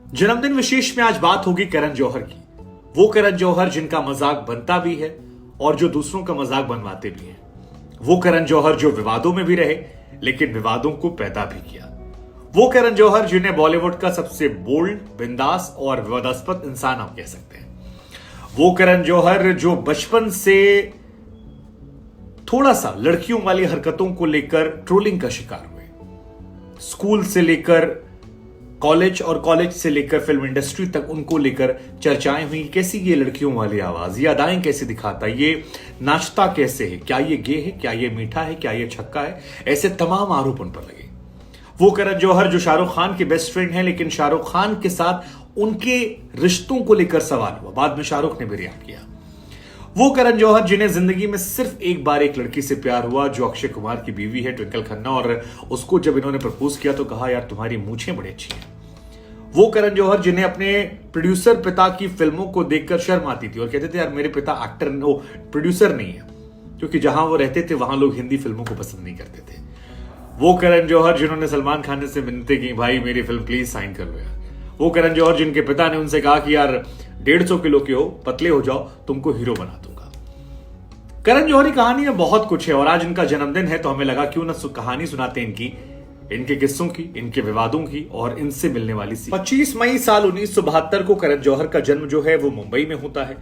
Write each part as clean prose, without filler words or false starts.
जन्मदिन विशेष में आज बात होगी करण जौहर की। वो करण जौहर जिनका मजाक बनता भी है और जो दूसरों का मजाक बनवाते भी हैं। वो करण जौहर जो विवादों में भी रहे लेकिन विवादों को पैदा भी किया। वो करण जौहर जिन्हें बॉलीवुड का सबसे बोल्ड, बिंदास और विवादास्पद इंसान आप कह सकते हैं। वो करण जौहर जो बचपन से थोड़ा सा लड़कियों वाली हरकतों को लेकर ट्रोलिंग का शिकार हुए। स्कूल से लेकर कॉलेज और कॉलेज से लेकर फिल्म इंडस्ट्री तक उनको लेकर चर्चाएं हुई। कैसी ये लड़कियों वाली आवाज, ये अदाएं कैसे दिखाता, ये नाचता कैसे है, क्या ये गे है, क्या ये मीठा है, क्या ये छक्का है, ऐसे तमाम आरोप उन पर लगे। वो करण जौहर जो शाहरुख खान के बेस्ट फ्रेंड हैं, लेकिन शाहरुख खान के साथ उनके रिश्तों को लेकर सवाल हुआ। बाद में शाहरुख ने भी रिएक्ट किया। वो करण जौहर जिन्हें जिंदगी में सिर्फ एक बार एक लड़की से प्यार हुआ जो अक्षय कुमार की बीवी है, ट्विंकल खन्ना, और उसको जब इन्होंने प्रपोज किया तो कहा यार तुम्हारी मूछें बड़ी अच्छी हैं। वो करण जौहर जिन्हें अपने प्रोड्यूसर पिता की फिल्मों को देखकर शर्म आती थी और कहते थे यार मेरे पिता एक्टर प्रोड्यूसर नहीं है, क्योंकि जहां वो रहते थे वहां लोग हिंदी फिल्मों को पसंद नहीं करते थे। वो करण जौहर जिन्होंने सलमान खान से विनती की भाई मेरी फिल्म प्लीज साइन कर लो यार। वो करण जौहर जिनके पिता ने उनसे कहा कि यार 150 किलो के हो, पतले हो जाओ, तुमको हीरो बना दूंगा। करण जौहर की कहानी में बहुत कुछ है और आज इनका जन्मदिन है तो हमें लगा क्यों ना कहानी सुनाते इनके किस्सों की, इनके विवादों की और इनसे मिलने वाली सीख। 25 मई साल 1972 को करण जौहर का जन्म जो है वो मुंबई में होता है।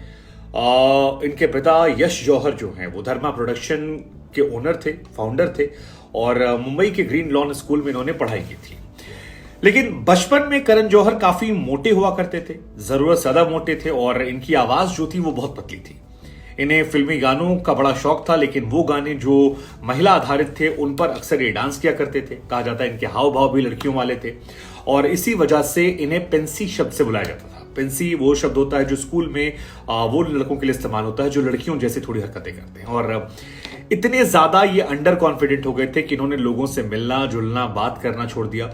इनके पिता यश जौहर जो हैं वो धर्मा प्रोडक्शन के ओनर थे, फाउंडर थे और मुंबई के ग्रीन लॉन स्कूल में इन्होंने पढ़ाई की थी। लेकिन बचपन में करण जौहर काफी मोटे हुआ करते थे, जरूरत ज्यादा मोटे थे और इनकी आवाज जो थी वो बहुत पतली थी। इन्हें फिल्मी गानों का बड़ा शौक था, लेकिन वो गाने जो महिला आधारित थे उन पर अक्सर ये डांस किया करते थे। कहा जाता है इनके हाव भाव भी लड़कियों वाले थे और इसी वजह से इन्हें पेंसी शब्द से बुलाया जाता था। पेंसी वो शब्द होता है जो स्कूल में वो लड़कों के लिए इस्तेमाल होता है जो लड़कियों जैसे थोड़ी हरकतें करते हैं। और इतने ज्यादा ये अंडर कॉन्फिडेंट हो गए थे कि इन्होंने लोगों से मिलना जुलना, बात करना छोड़ दिया।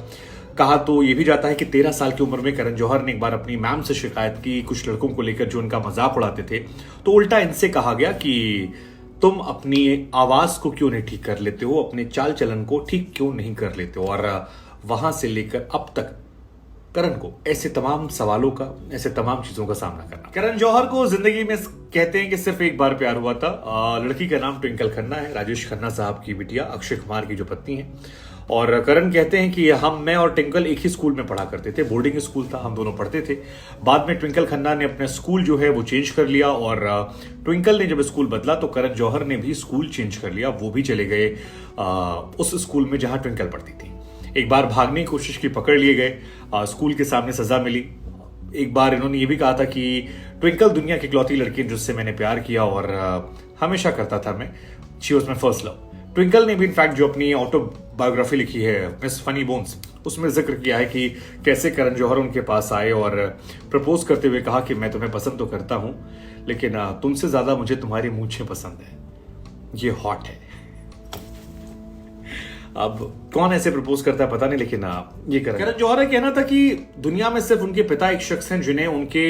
कहा तो ये भी जाता है कि 13 साल की उम्र में करण जौहर ने एक बार अपनी मैम से शिकायत की कुछ लड़कों को लेकर जो उनका मजाक उड़ाते थे, तो उल्टा इनसे कहा गया कि तुम अपनी आवाज को क्यों नहीं ठीक कर लेते हो, अपने चाल चलन को ठीक क्यों नहीं कर लेते हो। और वहां से लेकर अब तक करण को ऐसे तमाम सवालों का, ऐसे तमाम चीजों का सामना करना। करण जौहर को जिंदगी में कहते हैं कि सिर्फ एक बार प्यार हुआ था। लड़की का नाम ट्विंकल खन्ना है, राजेश खन्ना साहब की बिटिया, अक्षय कुमार की जो पत्नी है। और करण कहते हैं कि मैं और ट्विंकल एक ही स्कूल में पढ़ा करते थे, बोर्डिंग स्कूल था, हम दोनों पढ़ते थे। बाद में ट्विंकल खन्ना ने अपना स्कूल जो है वो चेंज कर लिया और ट्विंकल ने जब स्कूल बदला तो करण जौहर ने भी स्कूल चेंज कर लिया। वो भी चले गए उस स्कूल में जहां ट्विंकल पढ़ती थी। एक बार भागने की कोशिश की, पकड़ लिए गए, स्कूल के सामने सजा मिली। एक बार इन्होंने ये भी कहा था कि ट्विंकल दुनिया की इकलौती लड़की जिससे मैंने प्यार किया और हमेशा करता था मैं, she was my first love. Twinkle ने भी इनफैक्ट जो अपनी ऑटोबायोग्राफी लिखी है मिस फनी बोन्स, उसमें जिक्र किया है कि कैसे करण जौहर उनके पास आए और प्रपोज करते हुए कहा कि मैं तुम्हें पसंद तो करता हूं लेकिन तुमसे ज्यादा मुझे तुम्हारी मूंछें पसंद है, ये हॉट है। अब कौन ऐसे प्रपोज करता है पता नहीं, लेकिन ये करण जौहर का कहना था कि दुनिया में सिर्फ उनके पिता एक शख्स हैं जिन्हें उनके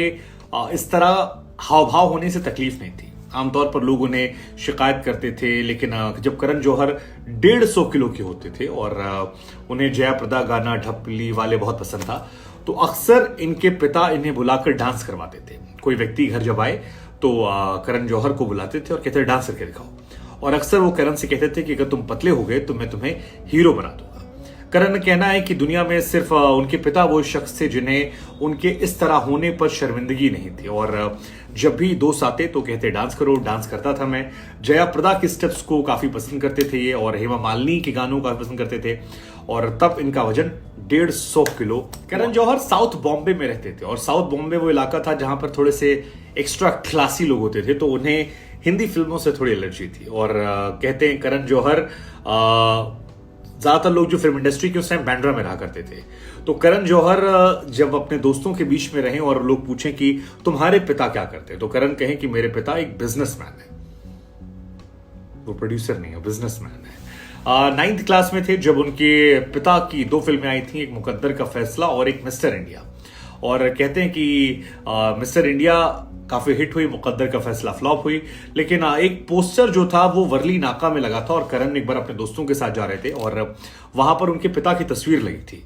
इस तरह हाव भाव होने से तकलीफ नहीं थी। आमतौर पर लोग उन्हें शिकायत करते थे, लेकिन जब करण जौहर 150 किलो के होते थे और उन्हें जया प्रदा गाना ढपली वाले बहुत पसंद था, तो अक्सर इनके पिता इन्हें बुलाकर डांस करवाते थे। कोई व्यक्ति घर जब आए तो करण जौहर को बुलाते थे और कहते डांस करके दिखाओ। और अक्सर वो करण से कहते थे कि अगर तुम पतले हो गए तो मैं तुम्हें हीरो बना दूंगा। करण का कहना है कि दुनिया में सिर्फ उनके पिता वो शख्स थे जिन्हें उनके इस तरह होने पर शर्मिंदगी नहीं थी और जब भी दोस्त आते तो कहते डांस करो। डांस करता था मैं। जया प्रदा के स्टेप्स को काफी पसंद करते थे ये और हेमा मालिनी के गानों को काफी पसंद करते थे और तब इनका वजन 150 किलो। करण जौहर साउथ बॉम्बे में रहते थे और साउथ बॉम्बे वो इलाका था जहां पर थोड़े से एक्स्ट्रा क्लासी लोग होते थे, तो उन्हें हिंदी फिल्मों से थोड़ी एलर्जी थी। और कहते हैं करण जौहर ज्यादातर लोग जो फिल्म इंडस्ट्री के उस टाइम बैंड्रा में रहा करते थे, तो करण जौहर जब अपने दोस्तों के बीच में रहे और लोग पूछें कि तुम्हारे पिता क्या करते हैं, तो करण कहें कि मेरे पिता एक बिजनेसमैन है, वो प्रोड्यूसर नहीं है, बिजनेसमैन है। 9th क्लास में थे जब उनके पिता की 2 फिल्में आई थी, एक मुकद्दर का फैसला और एक मिस्टर इंडिया। और कहते हैं कि मिस्टर इंडिया काफी हिट हुई, मुकद्दर का फैसला फ्लॉप हुई, लेकिन एक पोस्टर जो था वो वर्ली नाका में लगा था और करण एक बार अपने दोस्तों के साथ जा रहे थे और वहां पर उनके पिता की तस्वीर लगी थी।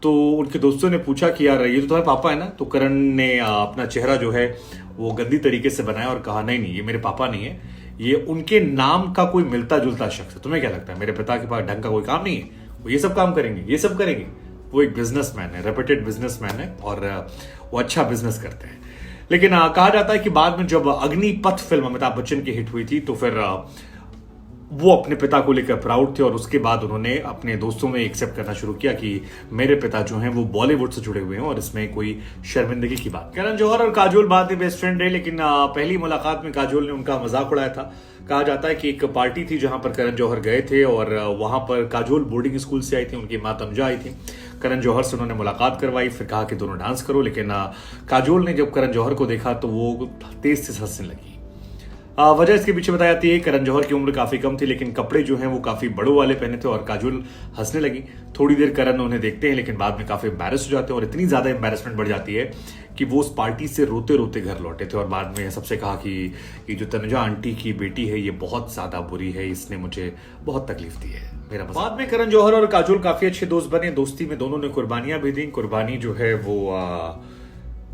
तो उनके दोस्तों ने पूछा कि यार ये तो तुम्हारे पापा है ना। तो करण ने अपना चेहरा जो है वो गंदी तरीके से बनाया और कहा नहीं नहीं, ये मेरे पापा नहीं है, ये उनके नाम का कोई मिलता जुलता शख्स है। तुम्हें क्या लगता है मेरे पिता के पास ढंग का कोई काम नहीं है, वो ये सब काम करेंगे, ये सब करेंगे? वो एक बिजनेसमैन है, रेप्यूटेड बिजनेसमैन है और वो अच्छा बिजनेस करते हैं। लेकिन कहा जाता है कि बाद में जब अग्निपथ फिल्म अमिताभ बच्चन की हिट हुई थी तो फिर वो अपने पिता को लेकर प्राउड थे और उसके बाद उन्होंने अपने दोस्तों में एक्सेप्ट करना शुरू किया कि मेरे पिता जो हैं वो बॉलीवुड से जुड़े हुए हैं और इसमें कोई शर्मिंदगी की बात। करण जौहर और काजोल बाद में बेस्ट फ्रेंड रहे, लेकिन पहली मुलाकात में काजोल ने उनका मजाक उड़ाया था। कहा जाता है कि एक पार्टी थी जहां पर करण जौहर गए थे और वहां पर काजोल बोर्डिंग स्कूल से आई थी, उनकी माँ तनुजा आई थी। करण जौहर से उन्होंने मुलाकात करवाई, फिर कहा कि दोनों डांस करो, लेकिन काजोल ने जब करण जौहर को देखा तो वो तेज से हंसने लगी। वजह इसके पीछे बताई जाती है करण जौहर की उम्र काफी कम थी, लेकिन कपड़े जो हैं वो काफी बड़ों वाले पहने थे और काजोल हंसने लगी। थोड़ी देर करण उन्हें देखते हैं, लेकिन बाद में काफी एम्बैरेस हो जाते हैं और इतनी ज्यादा एम्बैरेसमेंट बढ़ जाती है कि वो उस पार्टी से रोते रोते घर लौटे थे और बाद में सबसे कहा कि ये जो तनुजा आंटी की बेटी है ये बहुत ज्यादा बुरी है, इसने मुझे बहुत तकलीफ दी है। मेरा बाद में करण जौहर और काजोल काफी अच्छे दोस्त बने। दोस्ती में दोनों ने कुर्बानियां भी दी। कुर्बानी जो है वो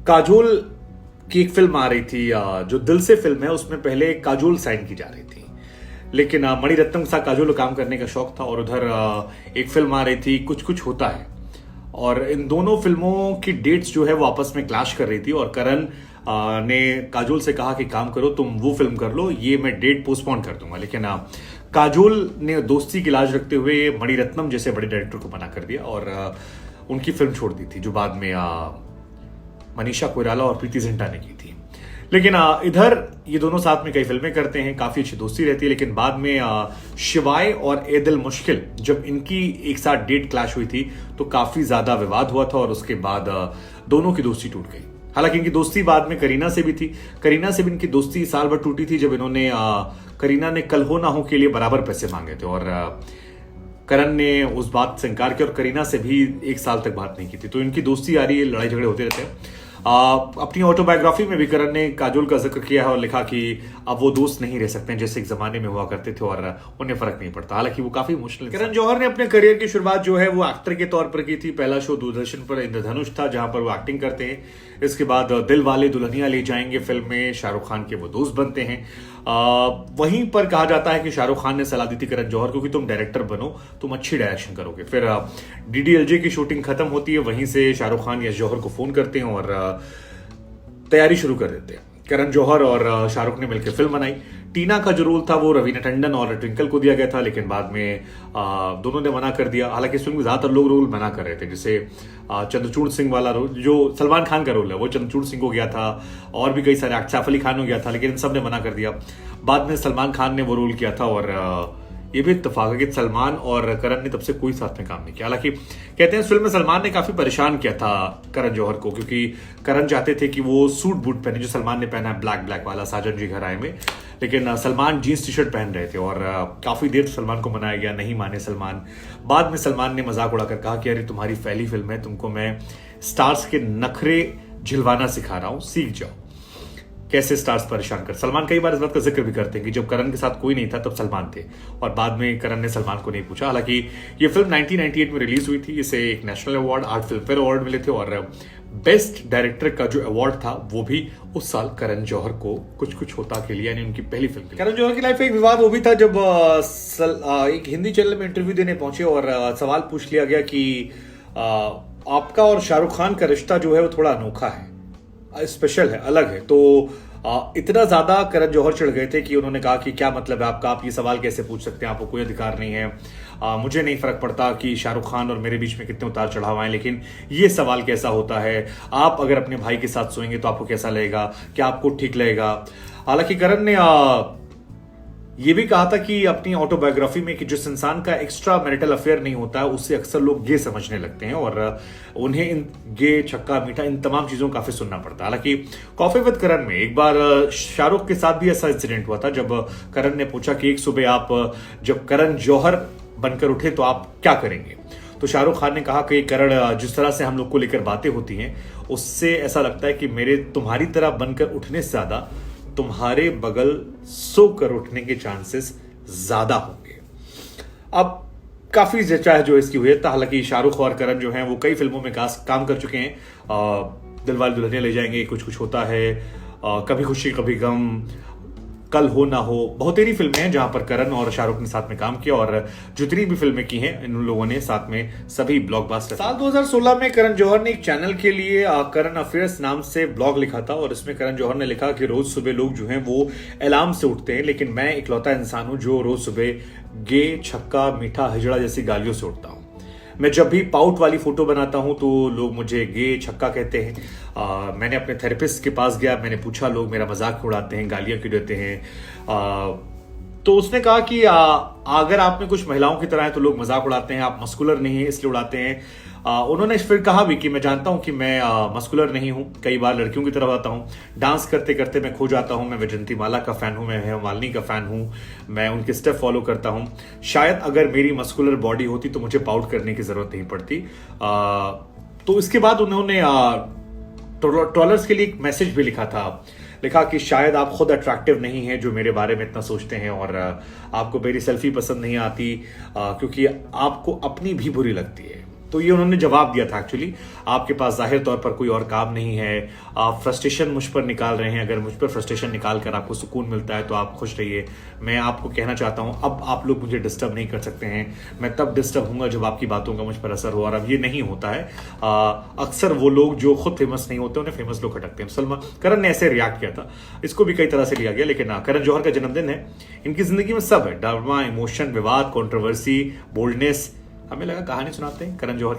काजोल की एक फिल्म आ रही थी जो दिल से फिल्म है, उसमें पहले काजोल साइन की जा रही थी, लेकिन मणिरत्नम के साथ काजोल को काम करने का शौक था और उधर एक फिल्म आ रही थी कुछ कुछ होता है, और इन दोनों फिल्मों की डेट्स जो है वो आपस में क्लैश कर रही थी और करण ने काजोल से कहा कि काम करो तुम वो फिल्म कर लो, ये मैं डेट पोस्टपोन कर दूंगा। लेकिन काजोल ने दोस्ती की लाज रखते हुए मणिरत्नम जैसे बड़े डायरेक्टर को मना कर दिया और उनकी फिल्म छोड़ दी थी, जो बाद में मनीषा कोइराला और प्रीति जिंटा ने की थी। लेकिन इधर ये दोनों साथ में कई फिल्में करते हैं, काफी अच्छी दोस्ती रहती है। लेकिन बाद में शिवाय और ए दिल मुश्किल जब इनकी एक साथ डेट क्लैश हुई थी तो काफी ज्यादा विवाद हुआ था और उसके बाद दोनों की दोस्ती टूट गई। हालांकि इनकी दोस्ती बाद में करीना से भी थी। करीना से भी इनकी दोस्ती साल भर टूटी थी जब इन्होंने करीना ने कल हो ना हो के लिए बराबर पैसे मांगे थे और करण ने उस बात से इनकार किया और करीना से भी एक साल तक बात नहीं की थी। तो इनकी दोस्ती आ रही है, लड़ाई झगड़े होते रहते हैं। अपनी ऑटोबायोग्राफी में भी करण ने काजोल का जिक्र किया है और लिखा कि अब वो दोस्त नहीं रह सकते हैं जैसे एक जमाने में हुआ करते थे और उन्हें फर्क नहीं पड़ता। हालांकि वो काफी इमोशनल। करण जौहर ने अपने करियर की शुरुआत जो है वो एक्टर के तौर पर की थी। पहला शो दूरदर्शन पर इंद्रधनुष था जहां पर वो एक्टिंग करते हैं। इसके बाद दिल वाले दुल्हनिया ले जाएंगे फिल्म में शाहरुख खान के वो दोस्त बनते हैं। वहीं पर कहा जाता है कि शाहरुख खान ने सलाह दी थी करण जौहर को कि तुम डायरेक्टर बनो, तुम अच्छी डायरेक्शन करोगे। फिर डीडीएलजे की शूटिंग खत्म होती है, वहीं से शाहरुख खान यश जौहर को फोन करते हैं और तैयारी शुरू कर देते हैं। करण जौहर और शाहरुख ने मिलकर फिल्म बनाई। टीना का जो रोल था वो रवीना टंडन और ट्विंकल को दिया गया था, लेकिन बाद में दोनों ने मना कर दिया। हालांकि इस फिल्म में ज्यादातर लोग रोल मना कर रहे थे, जैसे चंद्रचूड़ सिंह वाला रोल जो सलमान खान का रोल है वो चंद्रचूड़ सिंह को गया था और भी कई सारे सैफ अली खान हो गया था, लेकिन इन सब ने मना कर दिया। बाद में सलमान खान ने वो रोल किया था और ये भी इत्तेफाक है कि सलमान और करण ने तब से कोई साथ में काम नहीं किया। हालांकि कहते हैं इस फिल्म में सलमान ने काफी परेशान किया था करण जौहर को, क्योंकि करण चाहते थे कि वो सूट बूट पहने जो सलमान ने पहना है ब्लैक वाला साजन जी घर आए में, लेकिन सलमान जीन्स टी शर्ट पहन रहे थे और काफी देर सलमान को मनाया गया, नहीं माने सलमान। बाद में सलमान ने मजाक उड़ाकर कहा कि अरे तुम्हारी पहली फिल्म है, तुमको मैं स्टार्स के नखरे झिलवाना सिखा रहा हूं, सीख जाओ कैसे स्टार्स परेशान कर। सलमान कई बार इस बात का जिक्र भी करते हैं कि जब करण के साथ कोई नहीं था तब सलमान थे और बाद में करण ने सलमान को नहीं पूछा। हालांकि ये फिल्म 1998 में रिलीज हुई थी, इसे एक national award 8 film fair award मिले थे और बेस्ट डायरेक्टर का जो अवार्ड था वो भी उस साल करण जौहर को कुछ कुछ होता के लिए, यानी उनकी पहली फिल्म के लिए। करण जौहर की लाइफ में एक विवाद वो भी था जब एक हिंदी चैनल में इंटरव्यू देने पहुंचे और सवाल पूछ लिया गया कि आपका और शाहरुख खान का रिश्ता जो है वो थोड़ा अनोखा है, स्पेशल है, अलग है। तो इतना ज्यादा करण जौहर चिढ़ गए थे कि उन्होंने कहा कि क्या मतलब है आपका, आप ये सवाल कैसे पूछ सकते हैं, आपको कोई अधिकार नहीं है। मुझे नहीं फर्क पड़ता कि शाहरुख खान और मेरे बीच में कितने उतार चढ़ाव आए, लेकिन ये सवाल कैसा होता है, आप अगर अपने भाई के साथ सोएंगे तो आपको कैसा लगेगा, क्या आपको ठीक लगेगा। हालांकि करण ने ये भी कहा था कि अपनी ऑटोबायोग्राफी में कि जिस इंसान का एक्स्ट्रा मैरिटल अफेयर नहीं होता है उससे अक्सर लोग गे समझने लगते हैं और उन्हें इन गे, छक्का, मीठा, इन तमाम चीजों को काफी सुनना पड़ता है। हालांकि कॉफी विद करण में एक बार शाहरुख के साथ भी ऐसा इंसिडेंट हुआ था जब करण ने पूछा कि एक सुबह आप जब करण जौहर बनकर उठे तो आप क्या करेंगे। तो शाहरुख खान ने कहा कि करण, जिस तरह से हम लोग को लेकर बातें होती हैं उससे ऐसा लगता है कि मेरे तुम्हारी तरह बनकर उठने से ज्यादा तुम्हारे बगल सोकर उठने के चांसेस ज्यादा होंगे। अब काफी चर्चा है जो इसकी हुई है। हालांकि शाहरुख और करण जो हैं वो कई फिल्मों में काम कर चुके हैं। दिलवाले दुल्हनिया ले जाएंगे, कुछ कुछ होता है, कभी खुशी कभी गम, कल हो ना हो, बहुत सारी फिल्में हैं जहां पर करण और शाहरुख ने साथ में काम किया और जितनी भी फिल्में की हैं इन लोगों ने साथ में सभी ब्लॉकबस्टर। साल 2016 में करण जौहर ने एक चैनल के लिए करण अफेयर्स नाम से ब्लॉग लिखा था और इसमें करण जौहर ने लिखा कि रोज सुबह लोग जो हैं वो अलार्म से उठते हैं, लेकिन मैं इकलौता इंसान हूं जो रोज सुबह गे, छक्का, मीठा, हिजड़ा जैसी गालियों से उठता हूं। मैं जब भी पाउट वाली फोटो बनाता हूं तो लोग मुझे गे, छक्का कहते हैं। मैंने अपने थेरेपिस्ट के पास गया, मैंने पूछा लोग मेरा मजाक क्यों उड़ाते हैं, गालियां क्यों देते हैं। तो उसने कहा कि अगर आप में कुछ महिलाओं की तरह है तो लोग मजाक उड़ाते हैं, आप मस्कुलर नहीं है इसलिए उड़ाते हैं। उन्होंने फिर कहा भी कि मैं जानता हूं कि मैं मस्कुलर नहीं हूं, कई बार लड़कियों की तरफ आता हूं, डांस करते करते मैं खो जाता हूं, मैं वैजंती माला का फैन हूं, मैं हेमालिनी का फैन हूं, मैं उनके स्टेप फॉलो करता हूं। शायद अगर मेरी मस्कुलर बॉडी होती तो मुझे पाउट करने की जरूरत नहीं पड़ती। तो इसके बाद उन्होंने ट्रोलर्स के लिए एक मैसेज भी लिखा कि शायद आप खुद अट्रैक्टिव नहीं हैं जो मेरे बारे में इतना सोचते हैं और आपको मेरी सेल्फी पसंद नहीं आती क्योंकि आपको अपनी भी बुरी लगती है। तो ये उन्होंने जवाब दिया था एक्चुअली, आपके पास जाहिर तौर पर कोई और काम नहीं है, आप फ्रस्ट्रेशन मुझ पर निकाल रहे हैं, अगर मुझ पर फ्रस्ट्रेशन निकाल कर आपको सुकून मिलता है तो आप खुश रहिए। मैं आपको कहना चाहता हूं अब आप लोग मुझे डिस्टर्ब नहीं कर सकते हैं, मैं तब डिस्टर्ब होऊंगा जब आपकी बातों का मुझ पर असर हो, और अब ये नहीं होता है। अक्सर वो लोग जो खुद फेमस नहीं होते उन्हें फेमस लोग खटकते हैं। करण ने ऐसे रिएक्ट किया था, इसको भी कई तरह से लिया गया, लेकिन करण जौहर का जन्मदिन है, इनकी जिंदगी में सब है, ड्रामा, इमोशन, विवाद, कंट्रोवर्सी, बोल्डनेस। हमें लगा कहानी सुनाते हैं करण जौहर।